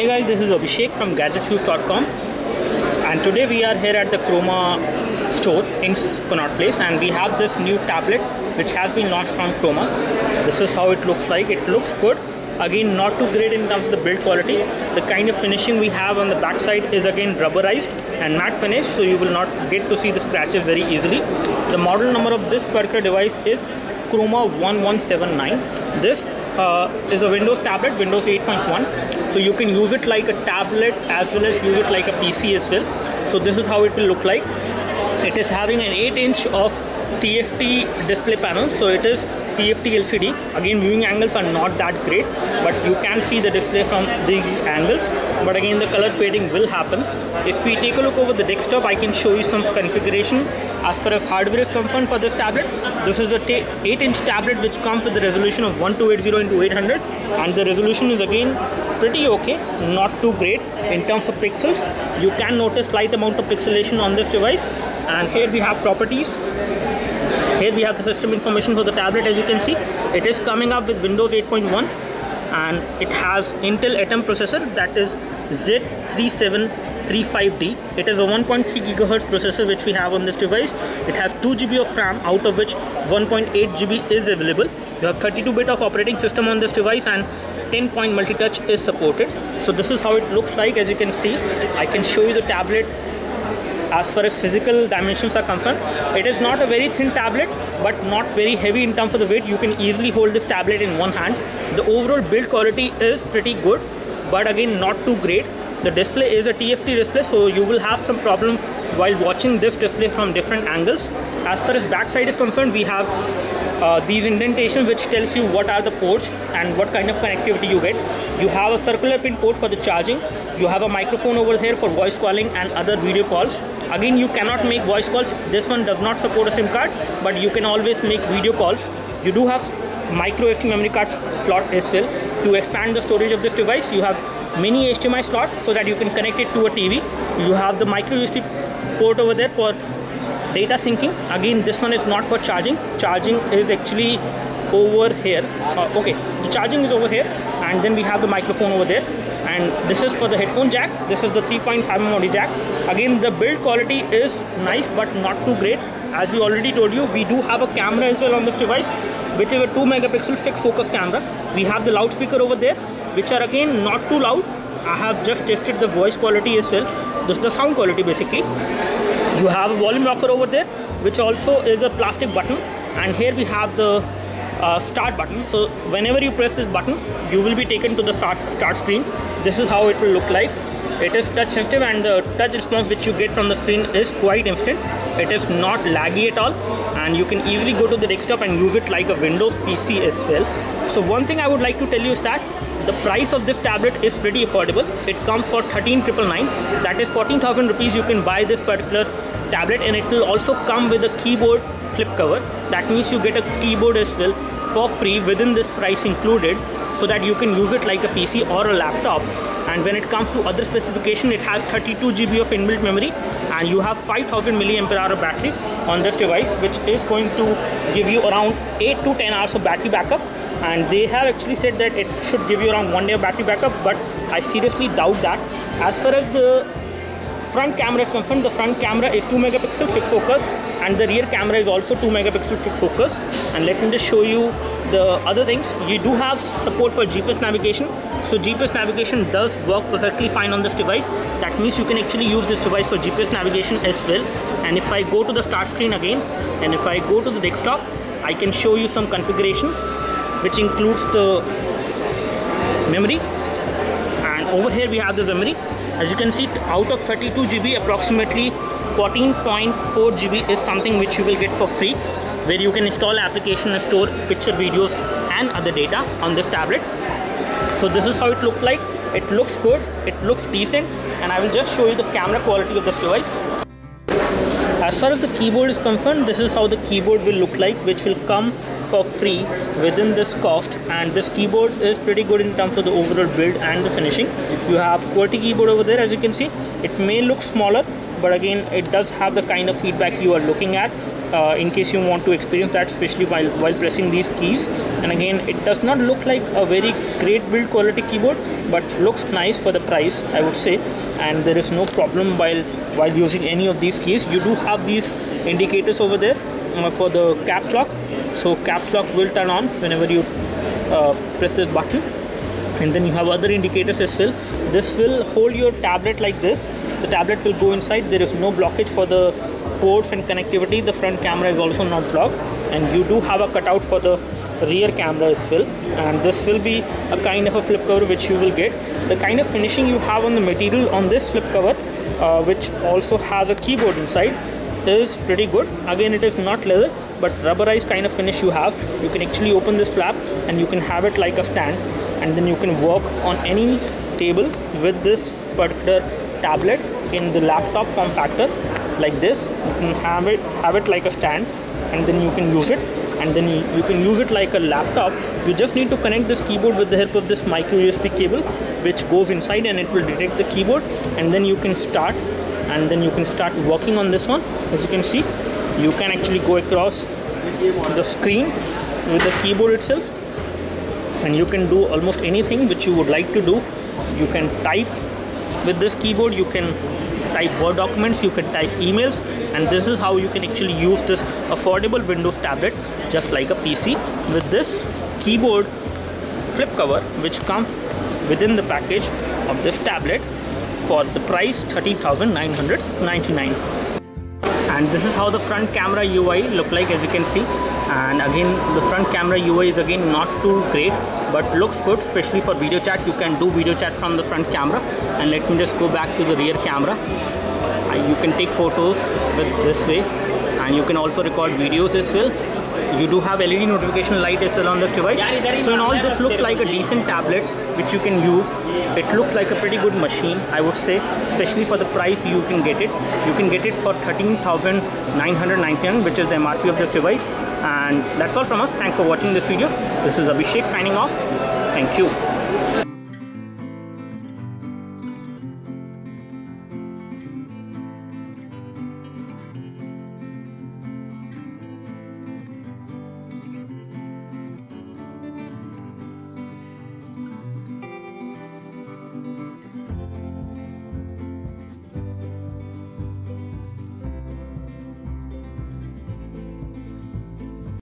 Hey guys, this is Abhishek from gadgetshoes.com, and today we are here at the Croma store in Connaught Place, and we have this new tablet which has been launched from Croma. This is how it looks like. It looks good. Again, not too great in terms of the build quality. The kind of finishing we have on the back side is again rubberized and matte finish, so you will not get to see the scratches very easily. The model number of this particular device is Croma 1179. This is a Windows tablet, Windows 8.1. So you can use it like a tablet as well as use it like a PC as well. So this is how it will look like. It is having an 8-inch of TFT display panel. So it is TFT LCD. Again, viewing angles are not that great, but you can see the display from these angles. But again, the color fading will happen. If we take a look over the desktop, I can show you some configuration as far as hardware is concerned for this tablet. This is the 8-inch tablet which comes with the resolution of 1280x800, and the resolution is again pretty okay, not too great in terms of pixels. You can notice slight amount of pixelation on this device. And here we have properties. Here we have the system information for the tablet. As you can see, it is coming up with Windows 8.1, and it has Intel Atom processor, that is Z3735D. It is a 1.3 GHz processor which we have on this device. It has 2 GB of RAM, out of which 1.8 GB is available. You have 32-bit of operating system on this device, and 10-point multi-touch is supported. So this is how it looks like. As you can see, I can show you the tablet as far as physical dimensions are concerned. It is not a very thin tablet, but not very heavy in terms of the weight. You can easily hold this tablet in one hand. The overall build quality is pretty good, but again, not too great. The display is a TFT display, so you will have some problem while watching this display from different angles. As far as backside is concerned, we have these indentations which tells you what are the ports and what kind of connectivity you get. You have a circular pin port for the charging. You have a microphone over here for voice calling and other video calls. Again, you cannot make voice calls. This one does not support a SIM card, but you can always make video calls. You do have micro SD memory card slot as well. To expand the storage of this device, you have mini HDMI slot so that you can connect it to a TV. You have the micro USB port over there for data syncing. Again, this one is not for charging. Charging is actually over here. Okay, the charging is over here, and then we have the microphone over there. And this is for the headphone jack. This is the 3.5mm audio jack. Again, the build quality is nice, but not too great. As we already told you, we do have a camera as well on this device, which is a 2-megapixel fixed focus camera. We have the loudspeaker over there, which are again not too loud. I have just tested the voice quality as well. This is the sound quality basically. You have a volume rocker over there, which also is a plastic button. And here we have the start button. So whenever you press this button, you will be taken to the start screen. This is how it will look like. It is touch sensitive, and the touch response which you get from the screen is quite instant. It is not laggy at all, and you can easily go to the desktop and use it like a Windows PC as well. So one thing I would like to tell you is that the price of this tablet is pretty affordable. It comes for 13,999. That is 14,000 rupees. You can buy this particular tablet, and it will also come with a keyboard flip cover. That means you get a keyboard as well for free within this price included, so that you can use it like a PC or a laptop. And when it comes to other specification, it has 32 GB of inbuilt memory, and you have 5000 mAh battery on this device, which is going to give you around 8 to 10 hours of battery backup. And they have actually said that it should give you around 1 day of battery backup, but I seriously doubt that. As far as the front camera is concerned, the front camera is 2-megapixel fixed focus, and the rear camera is also 2-megapixel fixed focus. And let me just show you the other things. You do have support for GPS navigation. So GPS navigation does work perfectly fine on this device. That means you can actually use this device for GPS navigation as well. And if I go to the start screen again, and if I go to the desktop, I can show you some configuration, which includes the memory. And over here we have the memory. As you can see, out of 32 GB, approximately 14.4 GB is something which you will get for free, where you can install application and store picture, videos and other data on this tablet. So this is how it looks like. It looks good, it looks decent, and I will just show you the camera quality of this device. As far as the keyboard is concerned, this is how the keyboard will look like, which will come for free within this cost. And this keyboard is pretty good in terms of the overall build and the finishing. You have QWERTY keyboard over there. As you can see, it may look smaller, but again, it does have the kind of feedback you are looking at. in case you want to experience that, especially while pressing these keys. And again, it does not look like a very great build quality keyboard, but looks nice for the price, I would say. And there is no problem while using any of these keys. You do have these indicators over there for the caps lock. So caps lock will turn on whenever you press this button. And then you have other indicators as well. This will hold your tablet like this. The tablet will go inside. There is no blockage for the ports and connectivity. The front camera is also not blocked, and you do have a cutout for the rear camera as well. And this will be a kind of a flip cover which you will get. The kind of finishing you have on the material on this flip cover, which also has a keyboard inside, is pretty good. Again, it is not leather, but rubberized kind of finish you have. You can actually open this flap and you can have it like a stand, and then you can work on any table with this particular tablet in the laptop form factor like this. You can have it like a stand, and then you can use it, and then you can use it like a laptop. You just need to connect this keyboard with the help of this micro USB cable, which goes inside, and it will detect the keyboard, and then you can start working on this one. As you can see, you can actually go across the screen with the keyboard itself, and you can do almost anything which you would like to do. You can type with this keyboard, you can type Word documents, you can type emails, and this is how you can actually use this affordable Windows tablet just like a PC with this keyboard flip cover, which comes within the package of this tablet for the price 30,999. And this is how the front camera UI look like, as you can see. And again, the front camera UI is again not too great, but looks good, especially for video chat. You can do video chat from the front camera. And let me just go back to the rear camera. You can take photos with this way, and you can also record videos as well. You do have LED notification light as well on this device. So in all, this looks like a decent tablet which you can use. It looks like a pretty good machine, I would say, especially for the price you can get it. You can get it for 13,999, which is the MRP of this device. And that's all from us. Thanks for watching this video. This is Abhishek signing off. Thank you.